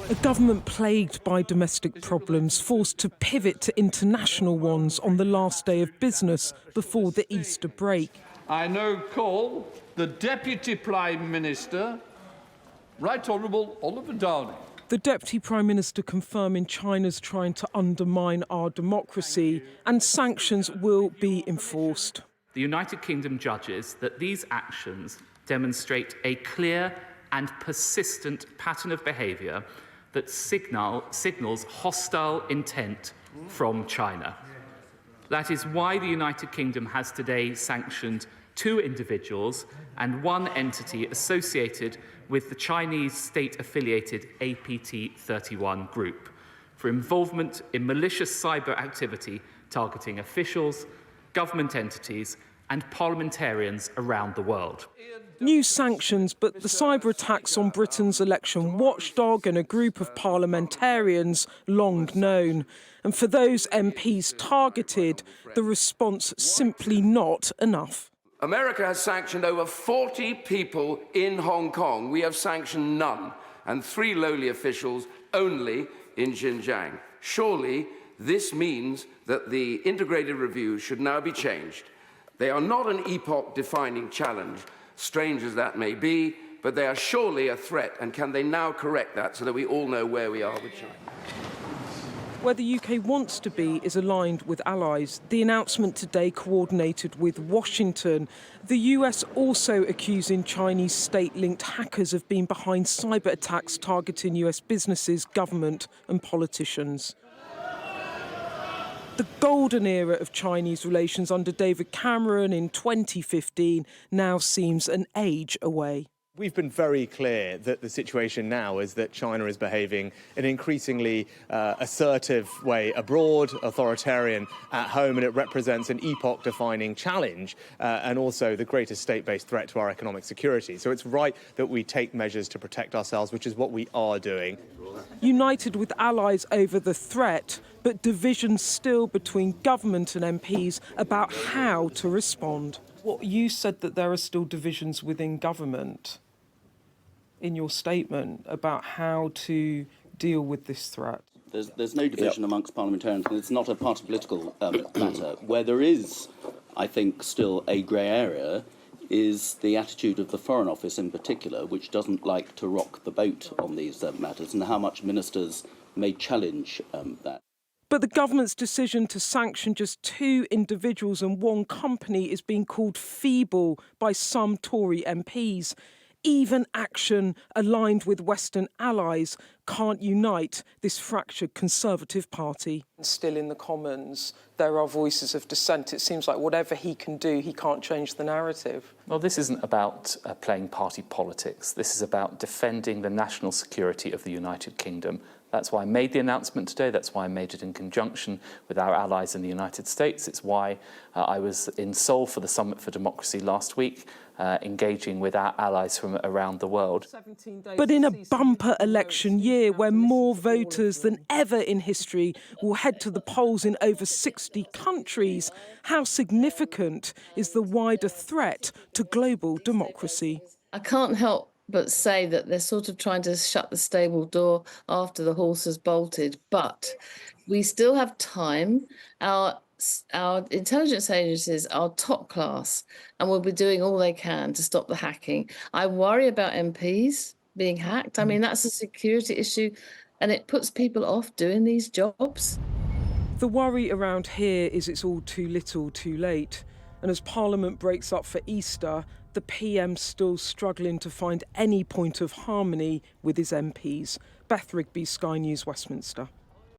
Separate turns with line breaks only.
A government plagued by domestic problems, forced to pivot to international ones on the last day of business before the Easter break.
I now call the Deputy Prime Minister, Right Honourable Oliver Downing.
The Deputy Prime Minister confirming China's trying to undermine our democracy and sanctions will be enforced.
The United Kingdom judges that these actions demonstrate a clear and persistent pattern of behaviour that signals hostile intent from China. That is why the United Kingdom has today sanctioned 2 individuals and 1 entity associated with the Chinese state-affiliated APT-31 group for involvement in malicious cyber activity targeting officials, government entities and parliamentarians around the world.
New sanctions, but the cyber attacks on Britain's election watchdog and a group of parliamentarians long known. And for those MPs targeted, the response simply not enough.
America has sanctioned over 40 people in Hong Kong. We have sanctioned none, and 3 lowly officials only in Xinjiang. Surely this means that the integrated review should now be changed. They are not an epoch-defining challenge, strange as that may be, but they are surely a threat, and can they now correct that so that we all know where we are with China?
Where the UK wants to be is aligned with allies. The announcement today coordinated with Washington. The US also accusing Chinese state-linked hackers of being behind cyber attacks targeting US businesses, government and politicians. The golden era of Chinese relations under David Cameron in 2015 now seems an age away.
We've been very clear that the situation now is that China is behaving in an increasingly assertive way abroad, authoritarian at home, and it represents an epoch-defining challenge and also the greatest state-based threat to our economic security. So it's right that we take measures to protect ourselves, which is what we are doing.
United with allies over the threat, but divisions still between government and MPs about how to respond. What you said that there are still divisions within government in your statement about how to deal with this threat.
There's no division amongst parliamentarians, and it's not a party political matter. Where there is, I think, still a grey area is the attitude of the Foreign Office in particular, which doesn't like to rock the boat on these matters, and how much ministers may challenge that.
But the government's decision to sanction just 2 individuals and 1 company is being called feeble by some Tory MPs. Even action aligned with Western allies can't unite this fractured Conservative Party. Still in the Commons, there are voices of dissent. It seems like whatever he can do, he can't change the narrative.
Well, this isn't about playing party politics. This is about defending the national security of the United Kingdom. That's why I made the announcement today. That's why I made it in conjunction with our allies in the United States. It's why I was in Seoul for the Summit for Democracy last week, engaging with our allies from around the world.
But in a bumper election year where more voters than ever in history will head to the polls in over 60 countries, how significant is the wider threat to global democracy?
I can't help but say that they're sort of trying to shut the stable door after the horse has bolted. But we still have time. Our intelligence agencies are top class and will be doing all they can to stop the hacking. I worry about MPs being hacked. I mean, that's a security issue and it puts people off doing these jobs.
The worry around here is it's all too little, too late. And as Parliament breaks up for Easter, the PM's still struggling to find any point of harmony with his MPs. Beth Rigby, Sky News, Westminster.